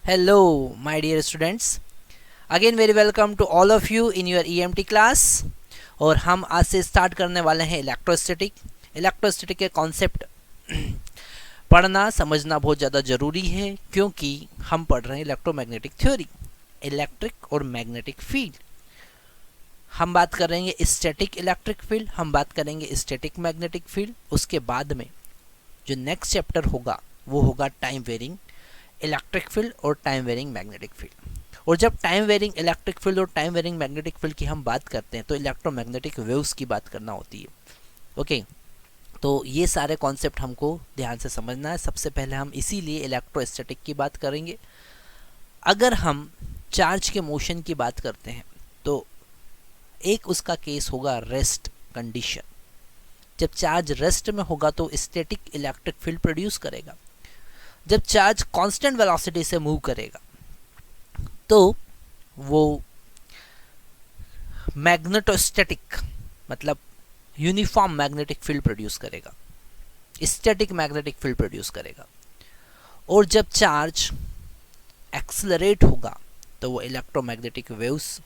Hello, my dear students. Again very welcome to all of you in your EMT class. और हम आज से start करने वाले हैं इलेक्ट्रोस्टैटिक के कॉन्सेप्ट पढ़ना समझना बहुत ज़्यादा ज़रूरी है, क्योंकि हम पढ़ रहे हैं इलेक्ट्रोमैग्नेटिक थ्योरी, इलेक्ट्रिक और मैग्नेटिक फील्ड। हम बात करेंगे स्टैटिक इलेक्ट्रिक फील्ड, हम बात करेंगे स्टैटिक मैग्नेटिक फील्ड। उसके बाद में जो नेक्स्ट चैप्टर होगा वो होगा टाइम वेरिंग इलेक्ट्रिक फील्ड और टाइम वेरिंग मैग्नेटिक फील्ड। और जब टाइम वेरिंग इलेक्ट्रिक फील्ड और टाइम वेरिंग मैग्नेटिक फील्ड की हम बात करते हैं तो इलेक्ट्रोमैग्नेटिक वेव्स की बात करना होती है। ओके, तो ये सारे कॉन्सेप्ट हमको ध्यान से समझना है। सबसे पहले हम इसीलिए इलेक्ट्रोस्टैटिक की बात करेंगे। अगर हम चार्ज के मोशन की बात करते हैं तो एक उसका केस होगा रेस्ट कंडीशन। जब चार्ज रेस्ट में होगा तो स्टैटिक इलेक्ट्रिक फील्ड प्रोड्यूस करेगा। जब चार्ज कांस्टेंट वेलोसिटी से मूव करेगा तो वो मैग्नेटोस्टैटिक मतलब यूनिफॉर्म मैग्नेटिक फील्ड प्रोड्यूस करेगा, स्टैटिक मैग्नेटिक फील्ड प्रोड्यूस करेगा। और जब चार्ज एक्सेलरेट होगा तो वो इलेक्ट्रोमैग्नेटिक वेव्स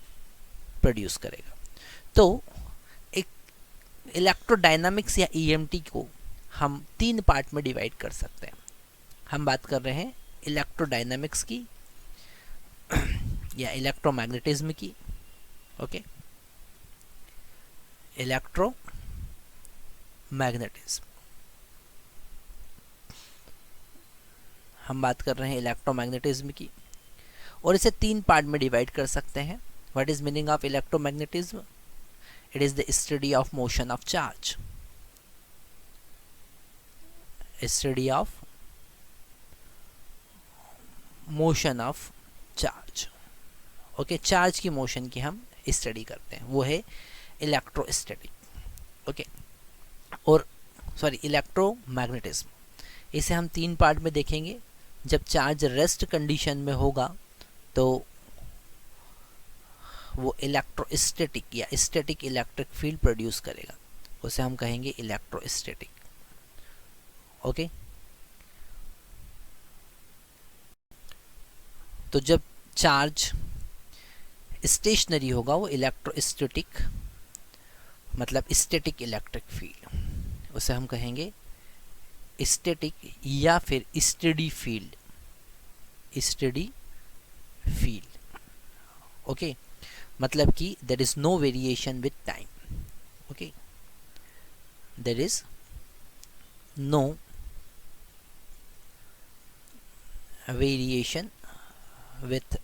प्रोड्यूस करेगा। तो एक इलेक्ट्रोडायनामिक्स या ईएमटी को हम तीन पार्ट में डिवाइड कर सकते हैं। हम बात कर रहे हैं इलेक्ट्रोडायनामिक्स की या इलेक्ट्रोमैग्नेटिज्म की। ओके, इलेक्ट्रोमैग्नेटिज्म हम बात कर रहे हैं इलेक्ट्रोमैग्नेटिज्म की, और इसे तीन पार्ट में डिवाइड कर सकते हैं। What is meaning of electromagnetism? It is the study of motion of charge, study of motion of charge. Okay, charge की मोशन की हम स्टडी करते हैं, वो है इलेक्ट्रोस्टैटिक। ओके, और सॉरी इलेक्ट्रोमैग्नेटिज्म, इसे हम तीन पार्ट में देखेंगे। जब चार्ज रेस्ट कंडीशन में होगा तो वो इलेक्ट्रोस्टैटिक या स्टैटिक इलेक्ट्रिक फील्ड प्रोड्यूस करेगा, उसे हम कहेंगे इलेक्ट्रोस्टैटिक। ओके, तो जब चार्ज स्टेशनरी होगा वो इलेक्ट्रोस्टैटिक मतलब स्टैटिक इलेक्ट्रिक फील्ड, उसे हम कहेंगे स्टैटिक या फिर steady field, steady field. Okay, मतलब कि there is no variation with time. Okay, there is no variation with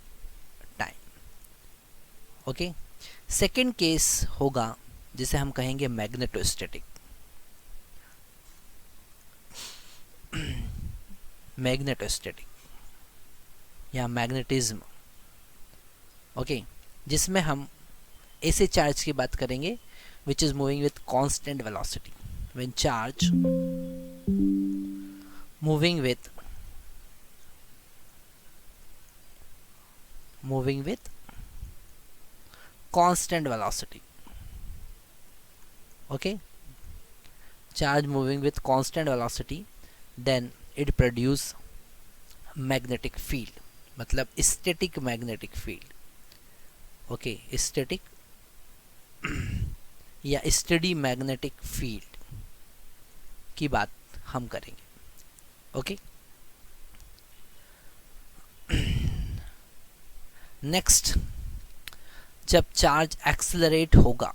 time. Okay, second case होगा जिसे हम कहेंगे मैग्नेटोस्टैटिक। मैग्नेटोस्टैटिक या मैग्नेटिज्म। ओके, जिसमें हम ऐसे चार्ज की बात करेंगे which is moving with constant velocity. When charge moving with constant velocity. Okay, charge moving with constant velocity, then it produce magnetic field मतलब static magnetic field. Okay, static या steady magnetic field की बात हम करेंगे। Okay, next, जब charge accelerate होगा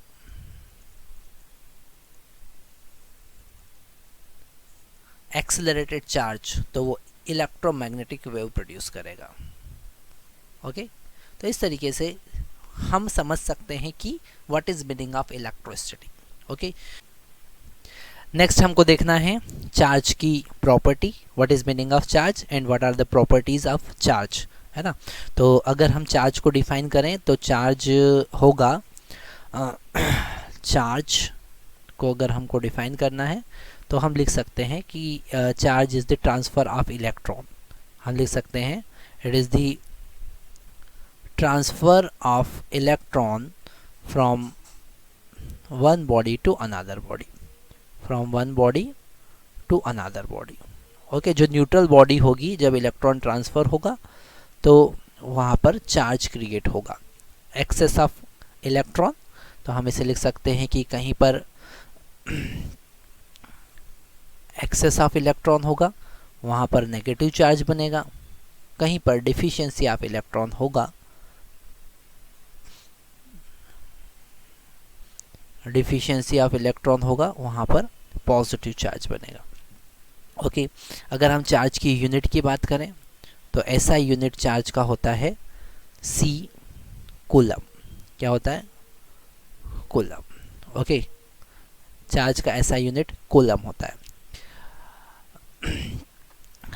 accelerated charge तो वो इलेक्ट्रोमैग्नेटिक वेव प्रोड्यूस करेगा। ओके, तो इस तरीके से हम समझ सकते हैं कि what is meaning of electrostatic. Okay, next हमको देखना है चार्ज की property, what is meaning of charge and what are the properties of charge, है ना। तो अगर हम चार्ज को डिफाइन करें तो चार्ज होगा चार्ज को अगर हमको डिफाइन करना है तो हम लिख सकते हैं कि charge is the transfer of electron. हम लिख सकते हैं it is the transfer of electron from one body to another body, from one body to another body. Okay, जो न्यूट्रल बॉडी होगी जब इलेक्ट्रॉन ट्रांसफ़र होगा तो वहाँ पर चार्ज क्रिएट होगा। एक्सेस ऑफ इलेक्ट्रॉन, तो हम इसे लिख सकते हैं कि कहीं पर एक्सेस ऑफ इलेक्ट्रॉन होगा, वहाँ पर नेगेटिव चार्ज बनेगा। कहीं पर डिफिशिएंसी ऑफ इलेक्ट्रॉन होगा, डिफिशिएंसी ऑफ इलेक्ट्रॉन होगा, वहाँ पर पॉजिटिव चार्ज बनेगा। ओके, अगर हम चार्ज की यूनिट की बात करें तो ऐसा यूनिट चार्ज का होता है सी कूलम। क्या होता है? कूलम। ओके, चार्ज का ऐसा यूनिट कूलम होता है।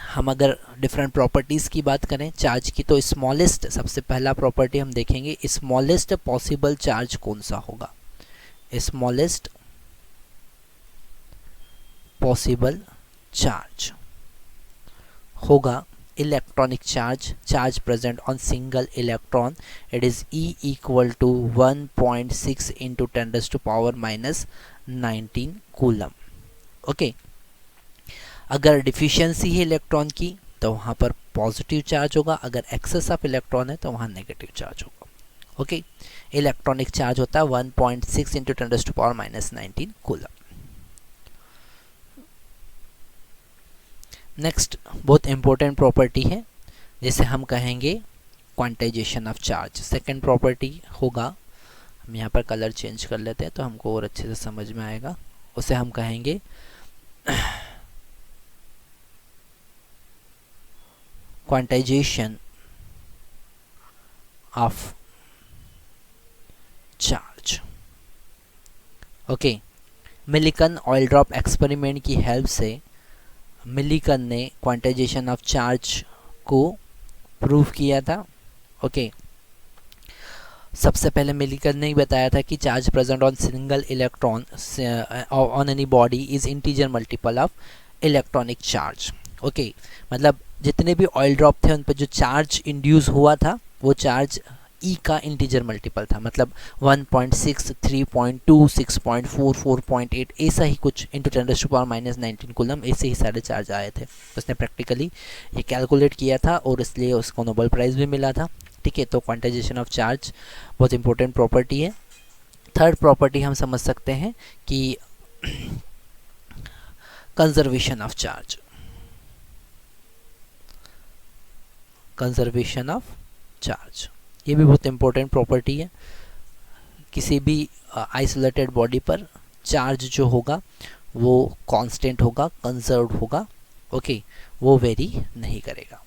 हम अगर डिफरेंट प्रॉपर्टीज़ की बात करें चार्ज की, तो स्मॉलेस्ट, सबसे पहला प्रॉपर्टी हम देखेंगे स्मॉलेस्ट पॉसिबल चार्ज कौन सा होगा। स्मॉलेस्ट पॉसिबल चार्ज होगा electronic charge, charge present on single electron, it is E equal to 1.6 into 10⁻⁻19 coulomb. Okay, अगर डिफिशिएंसी है इलेक्ट्रॉन की तो वहाँ पर पॉजिटिव चार्ज होगा, अगर एक्सेस ऑफ इलेक्ट्रॉन है तो वहाँ नेगेटिव चार्ज होगा। ओके, इलेक्ट्रॉनिक चार्ज होता है 1.6 into 10⁻⁻19 कूलम। नेक्स्ट बहुत इंपॉर्टेंट प्रॉपर्टी है जिसे हम कहेंगे quantization of charge. Second property होगा, हम यहाँ पर कलर चेंज कर लेते हैं तो हमको और अच्छे से समझ में आएगा, उसे हम कहेंगे quantization of charge. Okay, Millikan oil drop experiment की हेल्प से मिलिकन ने क्वांटाइजेशन ऑफ चार्ज को प्रूव किया था। ओके, सबसे पहले मिलिकन ने बताया था कि charge present on single electron on any body is integer multiple of electronic charge. Okay, मतलब जितने भी ऑयल ड्रॉप थे उन पर जो चार्ज इंड्यूस हुआ था वो चार्ज E का इंटीजर मल्टीपल था, मतलब 1.6, 3.2, 6.4, 4.8 ऐसा ही कुछ इंटू 10⁻⁻19 कूलम, ऐसे ही सारे चार्ज आए थे। उसने प्रैक्टिकली ये कैलकुलेट किया था और इसलिए उसको नोबेल प्राइज़ भी मिला था। ठीक है, तो क्वांटाइजेशन ऑफ चार्ज बहुत इंपॉर्टेंट प्रॉपर्टी है। थर्ड प्रॉपर्टी हम समझ सकते हैं कि conservation of charge. Conservation of charge ये भी बहुत इंपॉर्टेंट प्रॉपर्टी है। किसी भी आइसोलेटेड बॉडी पर चार्ज जो होगा वो कांस्टेंट होगा, कंजर्व्ड होगा। ओके, वो वेरी नहीं करेगा।